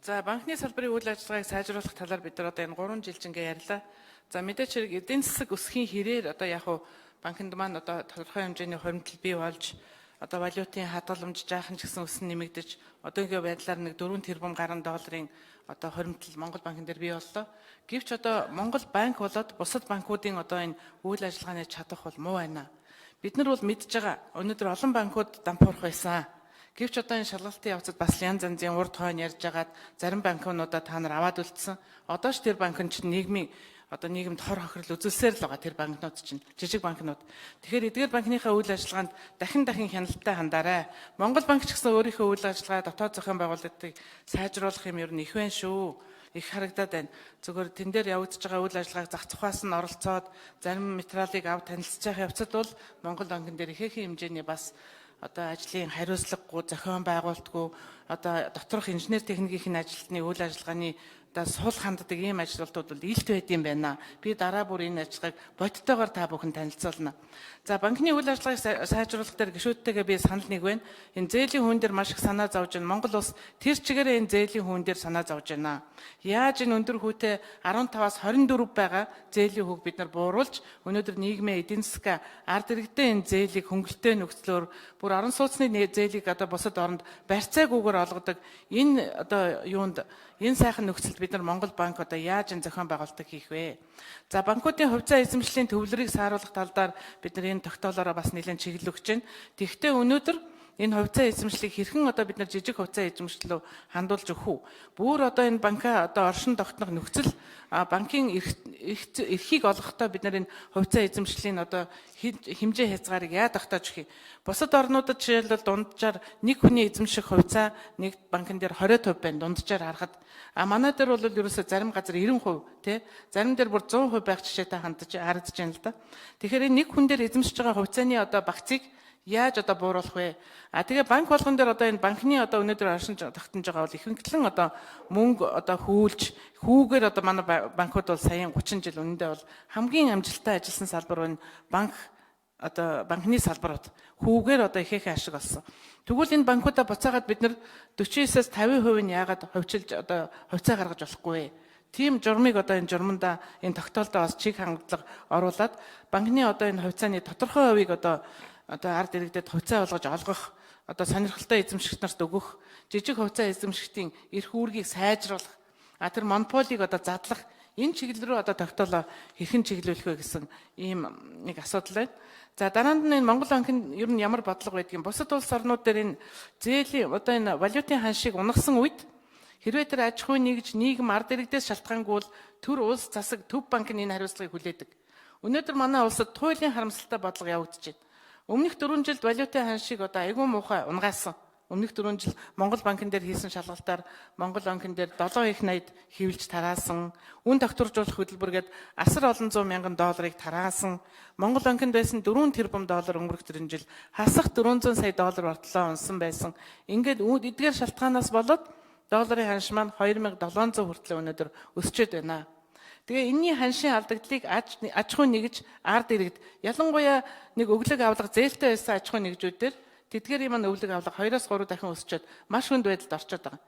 За банкны салбарын үйл ажиллагааг сайжруулах талаар бид нар одоо энэ 3 жил ингээ ярьлаа. За мэдээч хэрэг эдийн засаг өсөхийн хэрээр одоо яг хуу банкнд маань одоо тодорхой хэмжээний хуримтлал бий болж одоо валютын хадгаламж жаахан ч гэсэн өснө нэмэгдэж одоогийн байдлаар нэг 4 тэрбум гаруй долларын одоо хуримтлал Монгол банкн дээр бий боллоо. Гэвч одоо Монгол банк болоод бусад банкуудын одоо энэ үйл ажиллагааны чадах бол муу байна. Бид нар бол мэдж байгаа өнөөдөр олон банкуд дампуурах байсан. Гэвч одоо энэ шалгалтын явцад бас янз янзын урд хойно ярьж агаад зарим банкнуудаа та нар аваад үлдсэн. Одоо ч тэр банк нь чинь нийгэмд хор хохирол үзүүлсээр л байгаа тэр банкнууд чинь жижиг банкнууд. Тэгэхээр эдгээр банкныхаа үйл ажиллагаанд дахин хяналттай хандаарай. Монгол банк ч гэсэн өөрийнхөө үйл ажиллагаа дотоод зохион байгуулалтыг сайжруулах юм ер нь их байна шүү. Их харагдаад байна. Зөвхөн тэн дээр явагдаж байгаа үйл ажиллагааг зах зухаас нь оролцоод зарим материалыг авч танилцж байгаа явцад бол Монгол банкн дээр ихээхэн хэмжээний бас одоо ажлын хариуцлагагүй зохион байгуулалтгүй одоо доторх инженер техникийн ажилтны үйл ажиллагааны одоо сул ханддаг ийм ажилтнууд бол илт байд юм байна. Би дараа бүр энэ ажиллагааг бодтойгоор та бүхэн танилцуулна. За банкны үйл ажиллагааг сайжруулах дээр гишүүдтэйгээ би санал нэг байна. Энэ зээлийн хүн дээр маш их санаа зовж байна. Монгол улс тэр чигээрээ энэ зээлийн хүн дээр санаа зовж байна. Яаж энэ өндөр хүүтэй 15-аас 24 байгаа зээлийн хүүг бид нар бууруулж өнөөдөр нийгмийн эдийн засаг ард иргэдээ энэ зээлийг хөнгөлтэй нөхцлөөр бүр орон сууцны зээлийг одоо бусад оронд барьцаагүйгээр олгодог энэ одоо юунд энэ сайхан нөхцөлд бид нар Монгол банк одоо яаж энэ зохион байгуулалтыг хийх вэ? За банкуудын хувьцаа эзэмшлийн төвлөрийг сааруулах талаар бид нар энэ тогтоолоороо бас нэлээд чиглэл өгч байна. Тэгэхдээ өнөөдөр энэ хувьцаа эзэмшлийг хэрхэн одоо бид нар жижиг хувьцаа эзэмшлэлөө хандуулж өгөх үү? Бүр одоо энэ банкаа одоо оршин тогтнох нөхцөл банкын эрхийг олгохдоо бид нар энэ хувьцаа эзэмшлийн одоо хэмжээ хязгаарыг яа тогтоож өгье? Бусад орнуудад жишээлбэл дунджаар нэг хүний эзэмших хувьцаа нэг банкн дээр 20% байна дунджаар харахад. Манай дээр бол ерөөсөө зарим газар 90% тий зарим дээр бүр 100% байх жишээтэй харагдаж байна л да. Тэгэхээр энэ нэг хүн дээр эзэмшиж байгаа хувьцааны одоо багцыг яаж одоо бууруулах вэ? Тэгээ банк болгон дээр одоо энэ банкны одоо өнөөдөр оршин тогтнож байгаа бол ихэнхлэн одоо мөнгө одоо хүүгээр одоо манай банкуд бол саяхан 30 жил үнэндээ бол хамгийн амжилттай ажилласан салбар нь банк одоо банкны салбарууд хүүгээр одоо ихээхэн ашиг олсон. Тэгвэл энэ банкудаа буцаагаад бид нар 49-аас 50% нь яагаад хувьчилж одоо хувьцаа гаргаж болохгүй вэ? Тийм журмыг одоо энэ журманда энэ тогтоолдоо бас чиг хандлага оруулаад банкны одоо энэ хувьцааны тодорхой хувийг одоо ард иргэдэд хувьцаа болгож олгох, одоо сонирхолтой эзэмшигч нарт өгөх, жижиг хувьцаа эзэмшигчдийн эрх үүргийг сайжруулах, тэр монополийг одоо задлах энэ чиглэл рүү одоо тогтоолоо хэрхэн чиглүүлэх вэ гэсэн ийм нэг асуудал байна. За дараанд нь энэ Монгол банкнд ер нь ямар бодлого байдгийг бусад улс орнууд дээр энэ зээлийн одоо энэ валютын ханшийг унагсан үед хэрвээ тэр аж ахуйн нэгж нийгэм ард иргэдээс шалтгаангүй бол төр улс засаг төв банк нь энэ хариуцлагыг хүлээдэг. Өнөөдөр манай улсад туйлын харамсалтай бодлого явагдаж байна. Өмнөх 4 жилд валютын ханшийг одоо айгүй муухай унгаасан. Өмнөх 4 жил Монгол банкн дээр хийсэн шалгалтаар Монгол банкн дээр 7 их 80 хивлж тараасан, үн тогтворжуулах хөтөлбөргээд асар олон 100 мянган долларыг тараасан, Монгол банкнд байсан 4 тэрбум доллар өнгөрөх төрөн жил хасах 400 сая доллар бартлаа унсан байсан. Ингээд эдгээр шалтгаанаас болоод долларын ханш маань 2700 хүртэл өнөөдөр өсчөөд байна. Тэгээ энэний ханшийн алдагдлыг аж ахуйн нэгж ард иргэд ялангуяа нэг өглөг авлага зээлтэй байсан аж ахуйн нэгжүүдээр тэдгээрийн маань өглөг авлага 2-3 дахин өсчөөд маш хүнд байдалд орчод байгаа.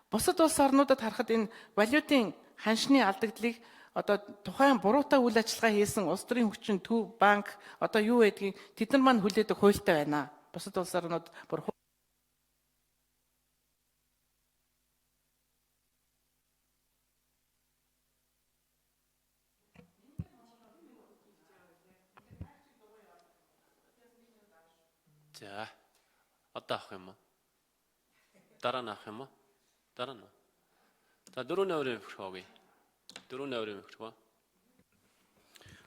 Бусад улс орнуудад харахад энэ валютын ханшны алдагдлыг одоо тухайн буруутай үйл ажиллагаа хийсэн улс төрийн хүчин төв банк одоо юу байдгийг тэд нар маань хүлээдэг хуультай байна. Бусад улс орнууд бүр За одоо авах юм уу? Дараа нь авах юм уу? Дараа нь. За 4 нойрын микрофон. 4 нойрын микрофон.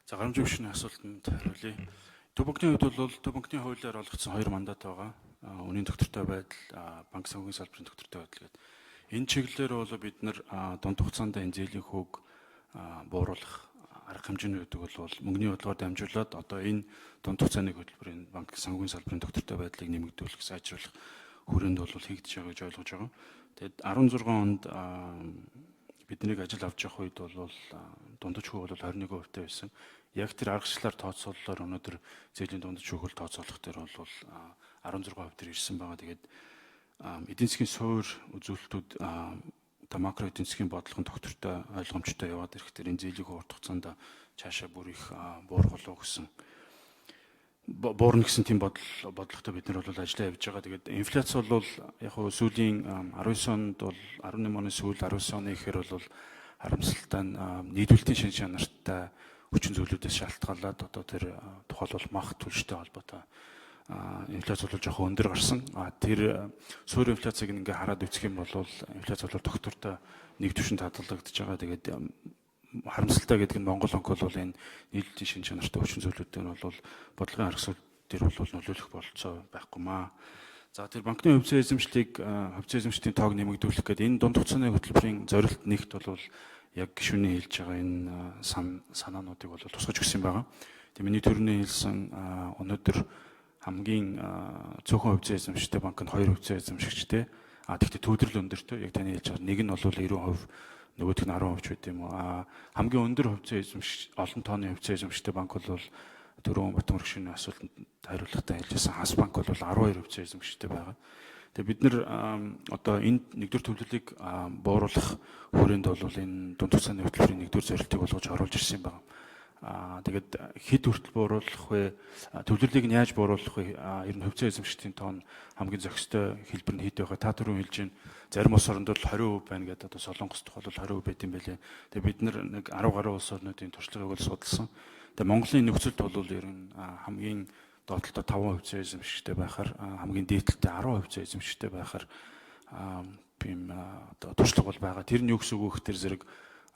За Гарамжав гишүүний асуултанд хариулъя. Төв банкны хувьд бол төв банкны хуулиар олгогдсон 2 мандат байгаа. Үнийн доктортой байдал, банк санхүүгийн салбарын доктортой байдал гэдэг. Энэ чиглэлээр бол бид нар дунд хугацаанд энэ зээлийн хөөг бууруулах арга хэмжээний гэдэг бол мөнгөний бодлогоор дамжуулаад одоо энэ дунд хугацааны хөтөлбөрийн банк санхүүгийн салбарын доктортой байдлыг нэмэгдүүлэх, сайжруулах хүрээнд бол хийгдэж байгаа гэж ойлгож байгаа. Тэгэд 16 онд бидний ажил авч явах үед бол дундаж хүү бол 21% таа байсан. Яг тэр аргачлалаар тооцооллоор өнөөдөр зээлийн дундаж хөвгөл тооцоолох дээр бол 16% төр ирсэн байгаа. Тэгээд эдийн засгийн суур үзүүлэлтүүд одоо макро эдийн засгийн бодлогын доктортой ойлгомжтой яваад ирэх тэр энэ зээлийг урт хугацаанд цаашаа бүр их буургалуу гэсэн буурна гэсэн тийм бодлоготой бид нар бол ажиллаа явьж байгаа. Тэгээд инфляц бол яг хөө сүүлийн 19 онд бол 18 оны сүүл 19 оны ихээр бол харамсалтай нийлүүлэлтийн шин чанартай хүчин зүйлүүдээс шалтгаалаад одоо тэр тухайлбал мах түлштэй холбоотой инфляц бол жоохон өндөр гарсан. Тэр суур инфляцийг ингээ хараад үзэх юм бол инфляц бол доктортой нэг түвшинд хадгалагдаж байгаа. Тэгээд харамсалтай гэдэг нь Монгол онк бол энэ нийлүүлэлтийн шин чанартай хүчин зүйлүүдээр бол бодлогын арга суур дээр бол нөлөөлөх болцоо байхгүй маа. За тэр банкны хөвцөө эзэмшлийн тоог нэмэгдүүлэх гэдэг энэ дунд хугацааны хөтөлбөрийн зорилт нэгт бол яг гишүүний хэлж байгаа энэ санаануудыг бол тусгаж өгсөн байгаа. Тэгээ миний төрөний хэлсэн өнөөдөр хамгийн цөөхөн хөвцөө эзэмшигчтэй банк нь 2 хөвцөө эзэмшигчтэй. Тэгтээ төвлөрөл өндөртэй. Яг таны хэлж байгаа нэг нь бол 90%, нөгөөх нь 10% ч байт юм уу. Хамгийн өндөр хөвцөө эзэмшигч олон тооны хөвцөө эзэмшигчтэй банк бол түрүүн Батмөр гишүүний асуултанд хариулахтаа хэлжсэн Хас банк бол 12 хөвцөө эзэмшигчтэй байгаа. Тэгээ бид нар одоо энэ нэгдүгээр төвлөлийг бууруулах хүрээнд бол энэ дунд хугацааны хөтөлбөрийн нэгдүгээр зорилтыг болгож оруулж ирсэн байна. Тэгээд хэд хүртэл бууруулах вэ? Төвлөрлийг нь яаж бууруулах вэ? Ер нь хөвцөө эзэмшигчдийн тоон хамгийн зохистой хэлбэр нь хэд байгаа? Та түрүүн хэлж байна. Зарим улс орнууд л 20% байна гэдэг. Одоо Солонгос тухай бол 20% байт юм байлээ. Тэгээд бид нар нэг 10 гаруй улс орнуудын туршлагыг бол судалсан. Тэгээд Монголын нөхцөлд бол ер нь хамгийн доотлолтой 5% эзэмшигчтэй байхаар хамгийн дээдлэлтэй 10% эзэмшигчтэй байхаар ийм одоо туршлага бол байгаа. Тэр нь юу гэсэн үг вэ гэхээр зэрэг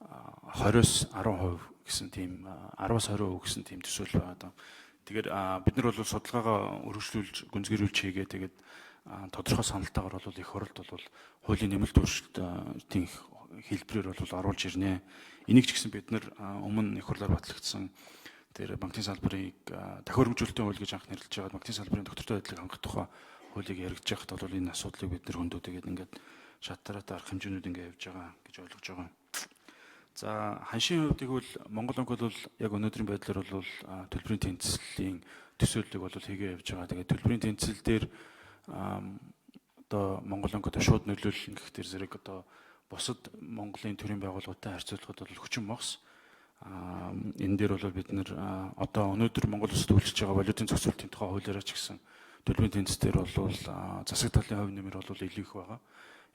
20-с 10% гэсэн тийм 10-аас 20% гэсэн тийм төсөөл байгаа. Тэгэхээр бид нар бол судалгаагаа өргөжлүүлж гүнзгийрүүлж хийгээ. Тэгээд тодорхой саналтаагаар бол их хуралд бол хуулийн нэмэлт өөрчлөлтийн хэлбэрээр бол оруулж ирнэ. Энийг ч гэсэн бид нар өмнө их хурлаар батлагдсан тэр банкны салбарыг дахин хөргөжүүлэлтийн хууль гэж анх нэрлэж байгаа банкны салбарын доктортой байдлыг хангах тухай хуулийг яригдж байхад бол энэ асуудлыг бид нар хөндөөдөгээд ингээд шатараатай арга хэмжээнүүд ингээд явж байгаа гэж ойлгож байгаа. За ханшийн хувьд бол Монгол банк бол яг өнөөдрийн байдлаар бол төлбөрийн тэнцлийн төсөөллийг бол хийгээ явж байгаа. Тэгээд төлбөрийн тэнцэл дээр одоо Монгол банк одоо шууд нөлөөлнө гэхтэр зэрэг одоо бусад Монголын төрийн байгууллагатай харьцуулахад бол хүчин мохс. Энэ дээр бол бид нэр одоо өнөөдөр Монгол улсад үйлчилж байгаа валютын зохицуулалтын тухай хуулиараа ч гэсэн төлбөрийн тэнцэлээр бол засаг талын хувь нэмэр бол илүү их байгаа.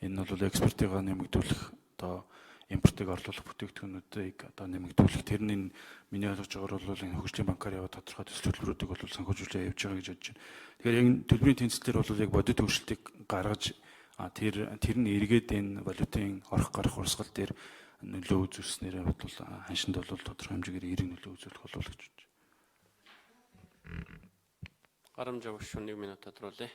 Энэ бол экспортыг нэмэгдүүлэх одоо импортыг орлуулах бүтээгдэхүүнүүдийг одоо нэмэгдүүлэх тэр нь миний ойлгож байгаагаар бол энэ хөгжлийн банкаар яваад тодорхой төсөл төлбөрүүдийг бол санхүүжүүлж явж байгаа гэж бодож байна. Тэгэхээр яг төлбөрийн тэнцэлээр бол яг бодит өөрчлөлтийг гаргаж тэр нь эргээд энэ валютын орох гарах урсгал дээр нөлөө үзүүлснээр бол ханшинд бол тодорхой хэмжээгээр эерэг нөлөө үзүүлэх болов уу гэж бодож байна. Гарамжав шүү 1 минут тодруулъя.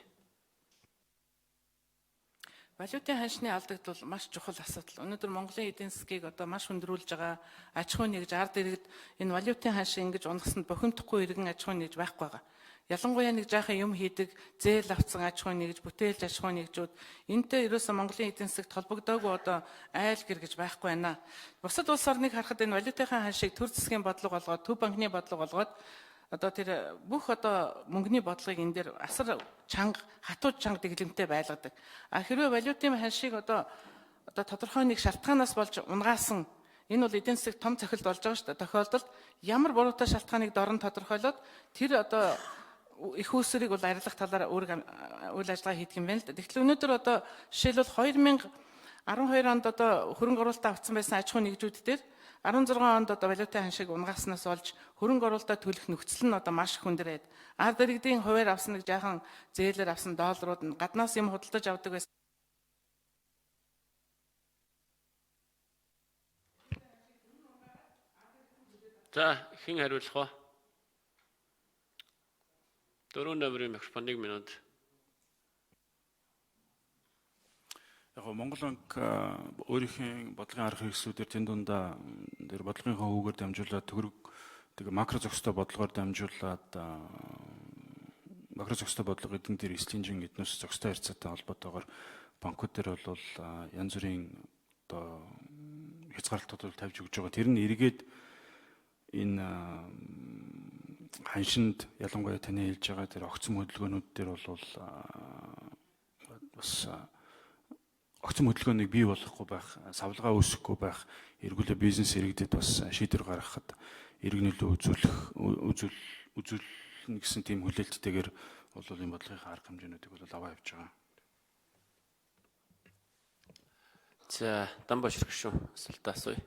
Валютын ханшны алдагдал маш чухал асуудал. Өнөөдөр Монголын эдийн засгийг одоо маш хүндрүүлж байгаа аж ахуй нэгж ард иргэд энэ валютын ханш ингэж унахсанд бохимдохгүй иргэн аж ахуй нэгж байхгүй байгаа. Ялангуяа нэг жаахан юм хийдэг, зээл авцсан аж ахуй нэгж, бүтээлч аж ахуй нэгжүүд энэтэй ерөөсөө Монголын эдийн засагт холбогдоогүй одоо айл гэр гэж байхгүй байна. Бусад улс орныг харахад энэ валютын ханшийг төр засгийн бодлого болгоод, төв банкны бодлого болгоод одоо тэр бүх одоо мөнгөний бодлогыг энэ дээр асар чанга, хатуу чанга дэглэмтэй байлгадаг. Хэрвээ валютын ханшийг одоо тодорхой нэг шалтгаанаас болж унгаасан энэ бол эдийн засагт том цохилт болж байгаа шүү дээ. Тохиолдолд ямар буруутай шалтгааныг дорн тодорхойлоод тэр одоо их үүсвэрийг бол арилгах талаар үйл ажиллагаа хийдэг юм байна л да. Тэгэхээр өнөөдөр одоо жишээлбэл 2012 онд одоо хөрөнгө оруулалтаа авсан байсан аж ахуй нэгжүүд дээр 16 онд одоо валютын ханшийг унгааснаас болж хөрөнгө оруулалтаа төлөх нөхцөл нь одоо маш хүндрээд ард иргэдийн хуваар авсан нэг жаахан зээлээр авсан долларууд нь гаднаас юм худалдаж авдаг байсан. За хэн хариулах вэ? 4 номерын микрофон 1 минут. Яг Монгол банк өөрийнхөө бодлогын арга хэрэгслүүдээр тэн дундаа тэр бодлогынхаа хүүгээр дамжуулаад төгрөг тэгээ макро зохистой бодлогоор дамжуулаад макро зохистой бодлого эдийн тэр эслийн эднээс зохистой харьцаатай холбоотойгоор банкуд дээр бол янз бүрийн одоо хязгаарлалтууд тавьж өгч байгаа. Тэр нь эргээд энэ ханшинд ялангуяа таны хэлж байгаа тэр огцом хөдөлгөөнүүд дээр бол бас огцом хөдөлгөөнийг бий болгохгүй байх, савлгаа үүсэхгүй байх, эргүүлээ бизнес иргэдэд бас шийдвэр гаргахад иргэнэлөө үзүүлнэ гэсэн тийм хүлээлттэйгээр бол энэ бодлогын арга хэмжээнүүдийг бол аваа явж байгаа. За, Дамбаш хэрэгшүү асуултаа асууя.